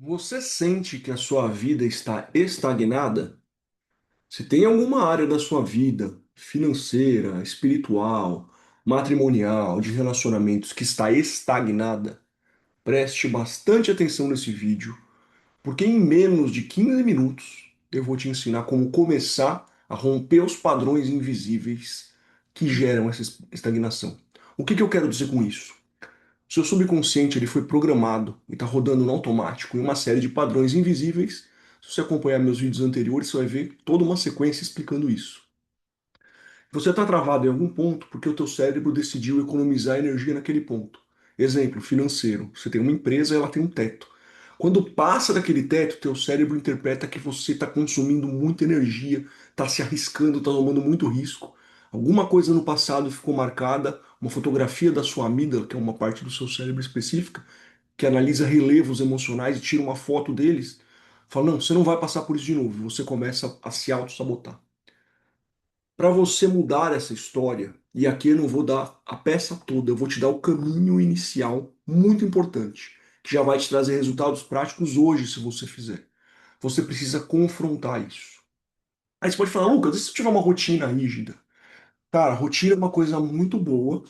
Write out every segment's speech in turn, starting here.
Você sente que a sua vida está estagnada? Se tem alguma área da sua vida, financeira, espiritual, matrimonial, de relacionamentos, que está estagnada, preste bastante atenção nesse vídeo, porque em menos de 15 minutos eu vou te ensinar como começar a romper os padrões invisíveis que geram essa estagnação. O que eu quero dizer com isso? Seu subconsciente ele foi programado e está rodando no automático em uma série de padrões invisíveis. Se você acompanhar meus vídeos anteriores, você vai ver toda uma sequência explicando isso. Você está travado em algum ponto porque o teu cérebro decidiu economizar energia naquele ponto. Exemplo, financeiro. Você tem uma empresa, ela tem um teto. Quando passa daquele teto, teu cérebro interpreta que você está consumindo muita energia, está se arriscando, está tomando muito risco. Alguma coisa no passado ficou marcada, uma fotografia da sua amígdala, que é uma parte do seu cérebro específica, que analisa relevos emocionais e tira uma foto deles. Fala, não, você não vai passar por isso de novo. Você começa a se auto-sabotar. Para você mudar essa história, e aqui eu não vou dar a peça toda, eu vou te dar o caminho inicial muito importante, que já vai te trazer resultados práticos hoje se você fizer. Você precisa confrontar isso. Aí você pode falar, Lucas, e se eu tiver uma rotina rígida? Cara, rotina é uma coisa muito boa,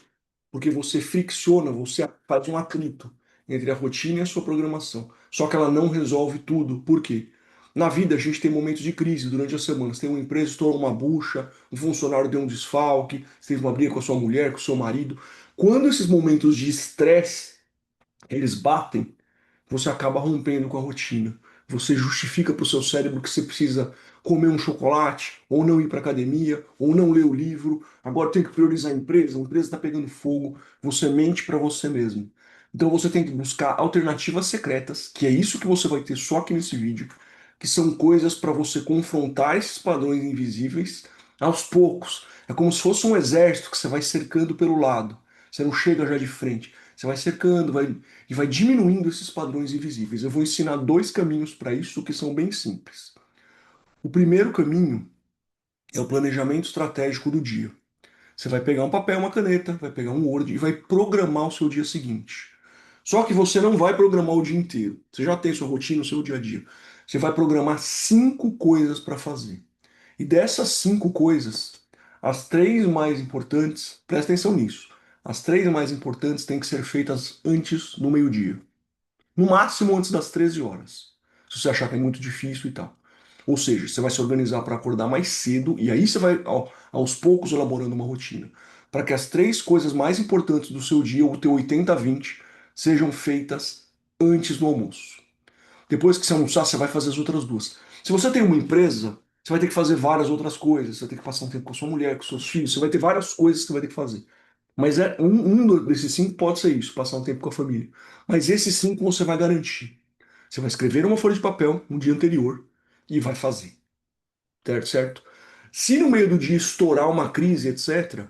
porque você fricciona, você faz um atrito entre a rotina e a sua programação. Só que ela não resolve tudo. Por quê? Na vida a gente tem momentos de crise durante a semana. Você tem uma empresa, estourou uma bucha, um funcionário deu um desfalque, você teve uma briga com a sua mulher, com o seu marido. Quando esses momentos de estresse eles batem, você acaba rompendo com a rotina. Você justifica para o seu cérebro que você precisa comer um chocolate, ou não ir para academia, ou não ler o livro. Agora tem que priorizar a empresa está pegando fogo. Você mente para você mesmo. Então você tem que buscar alternativas secretas, que é isso que você vai ter só aqui nesse vídeo, que são coisas para você confrontar esses padrões invisíveis aos poucos. É como se fosse um exército que você vai cercando pelo lado. Você não chega já de frente. Você vai cercando, e vai diminuindo esses padrões invisíveis. Eu vou ensinar dois caminhos para isso que são bem simples. O primeiro caminho é o planejamento estratégico do dia. Você vai pegar um papel, uma caneta, vai pegar um Word e vai programar o seu dia seguinte. Só que você não vai programar o dia inteiro. Você já tem sua rotina, o seu dia a dia. Você vai programar cinco coisas para fazer. E dessas cinco coisas, as três mais importantes, presta atenção nisso. As três mais importantes têm que ser feitas antes do meio-dia. No máximo antes das 13 horas. Se você achar que é muito difícil e tal. Ou seja, você vai se organizar para acordar mais cedo e aí você vai aos poucos elaborando uma rotina. Para que as três coisas mais importantes do seu dia, o teu 80-20, sejam feitas antes do almoço. Depois que você almoçar, você vai fazer as outras duas. Se você tem uma empresa, você vai ter que fazer várias outras coisas. Você vai ter que passar um tempo com a sua mulher, com seus filhos. Você vai ter várias coisas que você vai ter que fazer. Mas desses cinco pode ser isso, passar um tempo com a família. Mas esses cinco você vai garantir. Você vai escrever numa folha de papel no dia anterior e vai fazer. Certo? Certo? Se no meio do dia estourar uma crise, etc.,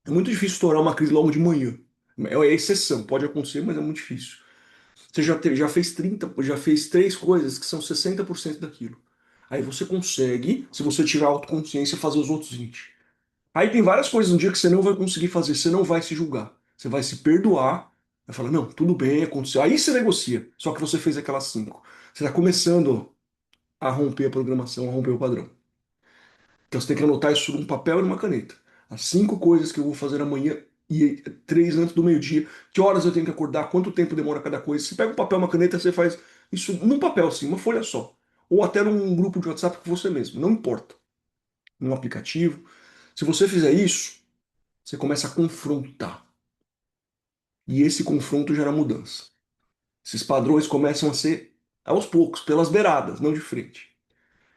é muito difícil estourar uma crise logo de manhã. É exceção, pode acontecer, mas é muito difícil. Você já fez 30, já fez três coisas que são 60% daquilo. Aí você consegue, se você tiver autoconsciência, fazer os outros 20. Aí tem várias coisas no dia que você não vai conseguir fazer, você não vai se julgar. Você vai se perdoar, vai falar, não, tudo bem, aconteceu. Aí você negocia, só que você fez aquelas cinco. Você está começando a romper a programação, a romper o padrão. Então você tem que anotar isso num papel e numa caneta. As cinco coisas que eu vou fazer amanhã e três antes do meio-dia. Que horas eu tenho que acordar, quanto tempo demora cada coisa. Você pega um papel, uma caneta, você faz isso num papel assim, uma folha só. Ou até num grupo de WhatsApp com você mesmo, não importa. Num aplicativo. Se você fizer isso, você começa a confrontar. E esse confronto gera mudança. Esses padrões começam a ser aos poucos, pelas beiradas, não de frente.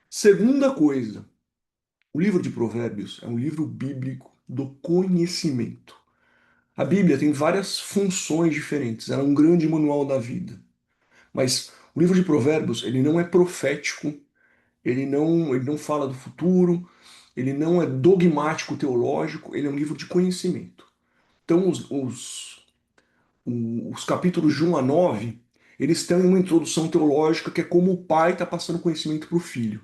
Segunda coisa, o livro de Provérbios é um livro bíblico do conhecimento. A Bíblia tem várias funções diferentes, ela é um grande manual da vida. Mas o livro de Provérbios, ele não é profético, ele não fala do futuro, ele não é dogmático teológico, ele é um livro de conhecimento. Então, os capítulos de 1 a 9, eles têm uma introdução teológica que é como o pai está passando conhecimento para o filho.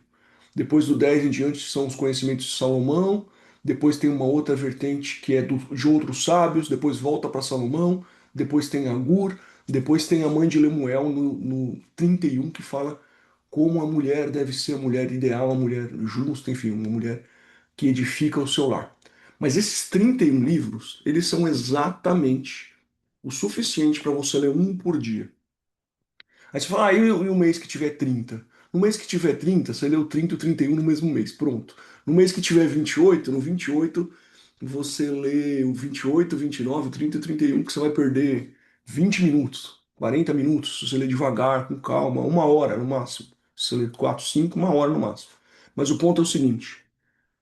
Depois do 10 em diante são os conhecimentos de Salomão, depois tem uma outra vertente que é de outros sábios, depois volta para Salomão, depois tem Agur. Depois tem a mãe de Lemuel no 31 que fala como a mulher deve ser a mulher ideal, a mulher justa, enfim, uma mulher que edifica o seu lar. Mas esses 31 livros, eles são exatamente o suficiente para você ler um por dia. Aí você fala, e o mês que tiver 30? No mês que tiver 30, você leu 30 e 31 no mesmo mês, pronto. No mês que tiver 28, no 28, você lê o 28, 29, 30 e 31, que você vai perder 20 minutos, 40 minutos, se você ler devagar, com calma, uma hora no máximo. Se você ler 4, 5, uma hora no máximo. Mas o ponto é o seguinte,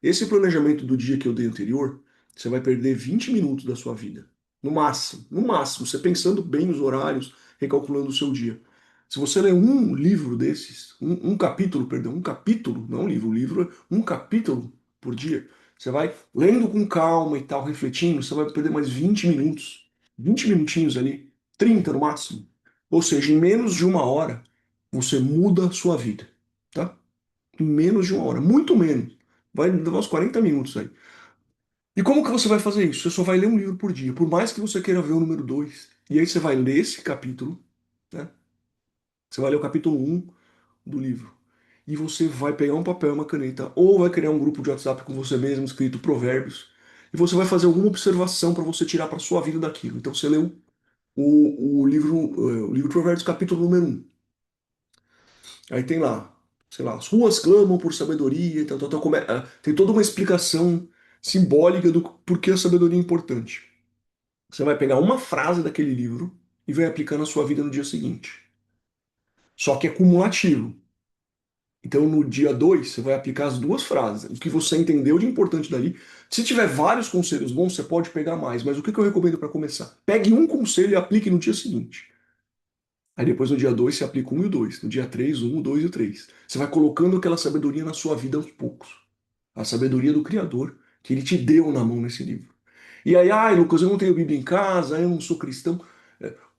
esse planejamento do dia que eu dei anterior, você vai perder 20 minutos da sua vida. No máximo, você pensando bem os horários, recalculando o seu dia. Se você ler um livro desses, um capítulo, perdão, um capítulo, não um livro é um capítulo por dia, você vai lendo com calma e tal, refletindo, você vai perder mais 20 minutos. 20 minutinhos ali, 30 no máximo. Ou seja, em menos de uma hora, você muda a sua vida, tá? Em menos de uma hora, muito menos. Vai levar uns 40 minutos aí. E como que você vai fazer isso? Você só vai ler um livro por dia, por mais que você queira ver o número 2. E aí você vai ler esse capítulo, né? Você vai ler o capítulo um do livro. E você vai pegar um papel e uma caneta, ou vai criar um grupo de WhatsApp com você mesmo, escrito Provérbios, e você vai fazer alguma observação para você tirar para sua vida daquilo. Então você leu o livro de Provérbios, capítulo número um. Aí tem lá, sei lá, as ruas clamam por sabedoria, então, tem toda uma explicação simbólica do porquê a sabedoria é importante. Você vai pegar uma frase daquele livro e vai aplicar na sua vida no dia seguinte. Só que é cumulativo. Então, no dia 2 você vai aplicar as duas frases, o que você entendeu de importante dali. Se tiver vários conselhos bons, você pode pegar mais, mas o que que eu recomendo para começar? Pegue um conselho e aplique no dia seguinte. Aí depois no dia 2 você aplica um e o 2. No dia 3 um, o 2 e o 3. Você vai colocando aquela sabedoria na sua vida aos poucos. A sabedoria do Criador, que ele te deu na mão nesse livro. E aí, ai, Lucas, eu não tenho Bíblia em casa, eu não sou cristão.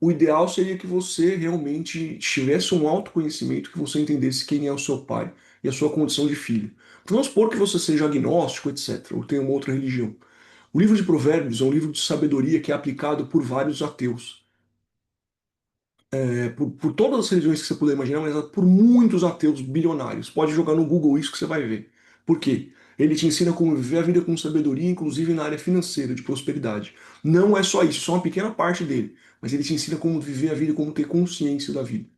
O ideal seria que você realmente tivesse um autoconhecimento, que você entendesse quem é o seu pai e a sua condição de filho. Vamos supor que você seja agnóstico, etc., ou tenha uma outra religião. O livro de Provérbios é um livro de sabedoria que é aplicado por vários ateus. Por todas as religiões que você puder imaginar, mas por muitos ateus bilionários. Pode jogar no Google isso que você vai ver. Por quê? Ele te ensina como viver a vida com sabedoria, inclusive na área financeira, de prosperidade. Não é só isso, só uma pequena parte dele. Mas ele te ensina como viver a vida, como ter consciência da vida.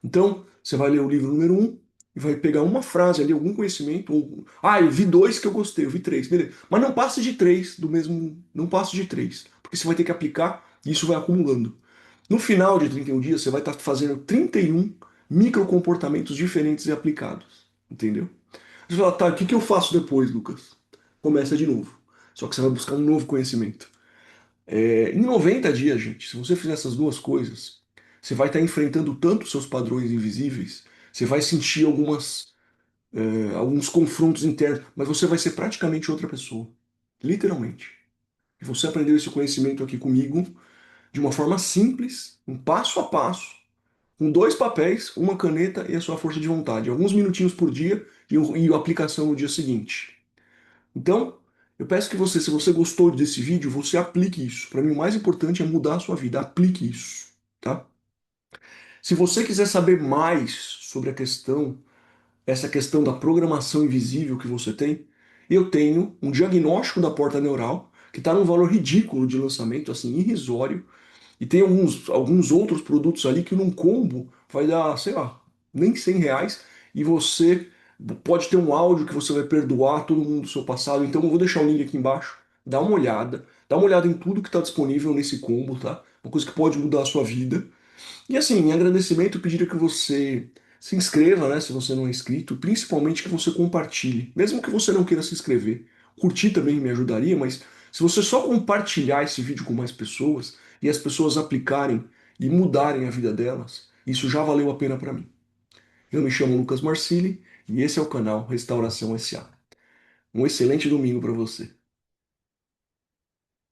Então, você vai ler o livro número um e vai pegar uma frase ali, algum conhecimento. Eu vi dois que eu gostei, eu vi três, beleza. Mas não passe de três do mesmo. Não passe de três. Porque você vai ter que aplicar e isso vai acumulando. No final de 31 dias, você vai estar fazendo 31 microcomportamentos diferentes e aplicados. Entendeu? Você fala, tá, o que que eu faço depois, Lucas? Começa de novo. Só que você vai buscar um novo conhecimento. Em 90 dias, gente, se você fizer essas duas coisas, você vai estar enfrentando tanto os seus padrões invisíveis, você vai sentir alguns confrontos internos, mas você vai ser praticamente outra pessoa. Literalmente. E você aprendeu esse conhecimento aqui comigo de uma forma simples, um passo a passo, com dois papéis, uma caneta e a sua força de vontade. Alguns minutinhos por dia e a aplicação no dia seguinte. Então, eu peço que você, se você gostou desse vídeo, você aplique isso. Para mim, o mais importante é mudar a sua vida. Aplique isso, tá? Se você quiser saber mais sobre essa questão da programação invisível que você tem, eu tenho um diagnóstico da porta neural que está num valor ridículo de lançamento, assim, irrisório. E tem alguns outros produtos ali que num combo vai dar, sei lá, nem R$ 100. E você pode ter um áudio que você vai perdoar todo mundo do seu passado. Então eu vou deixar o link aqui embaixo. Dá uma olhada em tudo que está disponível nesse combo, tá? Uma coisa que pode mudar a sua vida. E assim, em agradecimento, eu pediria que você se inscreva, né, se você não é inscrito, principalmente que você compartilhe, mesmo que você não queira se inscrever. Curtir também me ajudaria, mas se você só compartilhar esse vídeo com mais pessoas e as pessoas aplicarem e mudarem a vida delas, isso já valeu a pena para mim. Eu me chamo Lucas Marcili e esse é o canal Restauração SA. Um excelente domingo para você.